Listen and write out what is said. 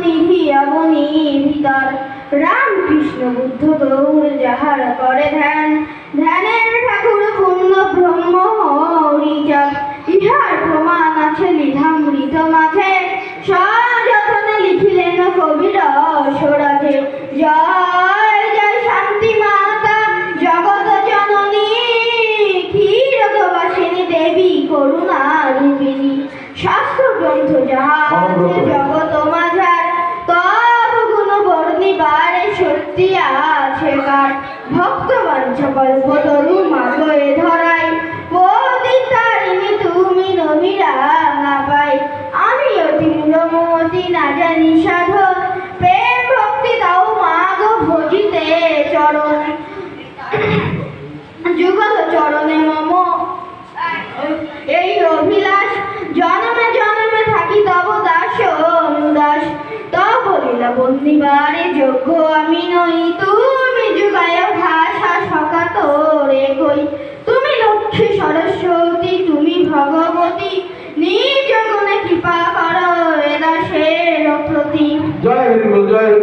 নিধি অবনী ভিতর রাম কৃষ্ণ বুদ্ধ গৌর যাহার করে ধ্যান ধ্যানের ঠাকুর পূর্ণ ব্রহ্ম হরিচর ইহার প্রমাণ আছে লিধামৃত মাঝে সযত্নে লিখিলেন কবির সরাজে জয় জয় শান্তি মাতা জগত জননী ক্ষীরতবাসিনী দেবী করুণা রূপিণী শাস্ত্র গ্রন্থ যাহা আছে জগত মাঝার তব গুণ বর্ণিবারে সত্যি আছে কার ভক্তবাঞ্ছা কল্পতরু মাগয়ে ধরাই পতিতারিণী তুমি নমিরা না পাই আমি অতি মূলমতি না জানি সাধন প্রেম ভক্তি দাও মাগ ভজিতে চরণ যুগল চরণে মম এই অভিলাষ জনমে জনমে থাকি তব দাস অনুদাস তব লীলা বন্দিবারে যোগ্য আমি নই তুমি যুগায় ভাষা সকাত রে কই তুমি লক্ষ্মী সরস্বতী তুমি ভগবতী নিজ গুণে কৃপা কর এ দাসের প্রতি। জয় হরি বল, জয়।